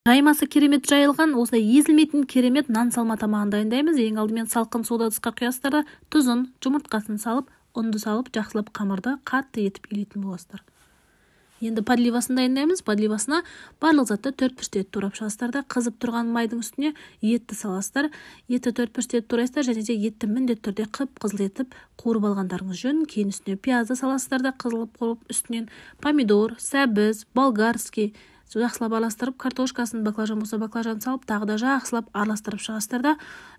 Жаймасы керемет жайылған, осындай езілмейтін керемет нан салма тамағын дайындаймыз. Ең алдымен салқын суды ыдысқа құясыздар да тұзын, жұмыртқасын салып, ұнды салып, жақсылап қамырды қатты етіп илейтін боласыздар. Енді подливасын дайындаймыз. Подливасына барлық затты 4-5 рет турап шығасыздар да қызып тұрған майдың үстіне етті саласыздар. Етті 4-5 рет турайсыздар және де етті міндетті түрде қып-қызыл етіп қуырып алғандарыңыз жөн. Кейін үстіне пиязды саласыздар да қызылып қуырып, үстінен помидор, сәбіз, болгарский жақсылап араластырып, картошкасын, баклажан болса баклажан салып, тағы да жақсылап араластырып шығасыздар да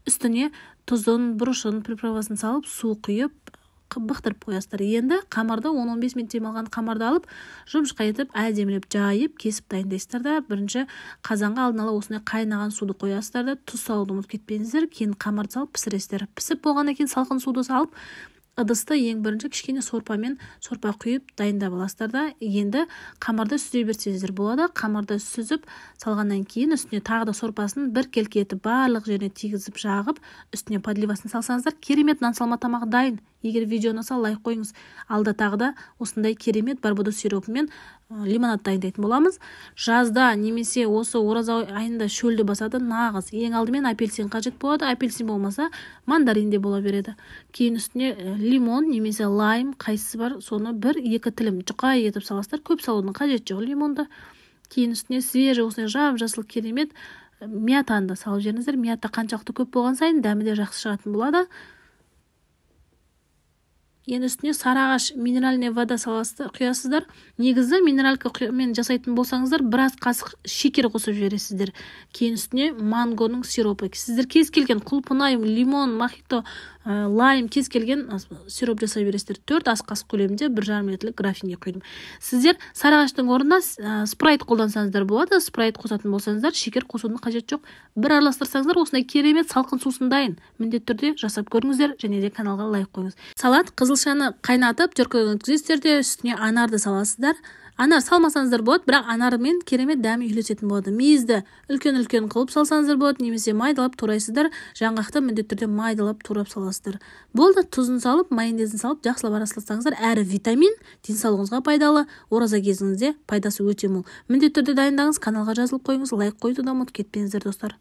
үстіне тұзын, бұрышын, приправасын салып, су құйып, бықтырып қоясыздар. Енді қамырды 10-15 минут демалған қамырды алып, жұмышқа етіп, әдемілеп жайып, кесіп дайындайсыздар да бірінші қазанға алдын ала осындай қайнаған суды қоясыздар да тұз салуды ұмытып кетпеңіздер. Кейін қамырды салып пісіресіздер. Пісіп болғаннан кейін салқын суды салып, ыдысты ең бірінші кішкене сорпа құйып дайындап аласыздар да енді қамырды сүзе берсеңіздер болады. Қамырды сүзіп салғаннан кейін үстіне тағы да сорпасын бір келке етіп барлық жеріне тигізіп жағып, үстіне подливасын салсаңыздар, керемет нан салма тамағы дайын. Егер видео ұнаса лайк қойыңыз. Алда тағы да осындай керемет барбадос сиропымен лимонад дайындайтын боламыз. Жазда немесе осы ораза айында шөлді басады нағыз. Ең алдымен апельсин қажет болады. Апельсин болмаса мандарин де бола береді. Кейін үстіне лимон немесе лайм қайсысы бар, соны 1-2 тілім жұқа етіп саласыздар. Көп салудың қажеті жоқ лимонды. Кейін үстіне свежий осындай жап-жасыл керемет мятаны да салып жіберіңіздер. Мята қаншалықты көп болған сайын дәмі де жақсы шығатын болады. Енді үстіне сарыағаш минеральная вода құясыздар. Негізі минералкамен жасайтын болсаңыздар, біраз қасық шекер қосып жібересіздер. Кейін үстіне мангоның сиропы. Сіздер кез келген құлпынай, лимон, мохито, лайм, кез келген сироп жасай бересіздер. 4 ас қасық көлемінде 1,5 литрлік графинге құйдым. Сіздер сарыағаштың орнына спрайт қолдансаңыздар болады. Спрайт қосатын болсаңыздар, шекер қосудың қажет жоқ. Бір араластырсаңыздар, осындай керемет салқын сусын дайын. Міндетті түрде жасап көріңіздер және де каналға лайк қойыңыз. Салат қызылшаны қайнатып, жұрқаға өткізесіздер де үстіне анарды саласыздар. Анар салмасаңыздар болады, бірақ анармен керемет дәмі үйлесетін болады. Мейізді үлкен-үлкен қылып салсаңыздар болады, немесе майдалап турайсыздар. Жаңғақты міндетті түрде майдалап турап саласыздар. Болды, тұзын салып, майонезін салып, жақсылап араластырсаңыздар, әрі витамин, денсаулығыңызға пайдалы, ораза кезіңізде пайдасы өте мол. Міндетті түрде дайындаңыз, каналға жазылып қойыңыз, лайк қойды да ұмытып кетпеңіздер достар.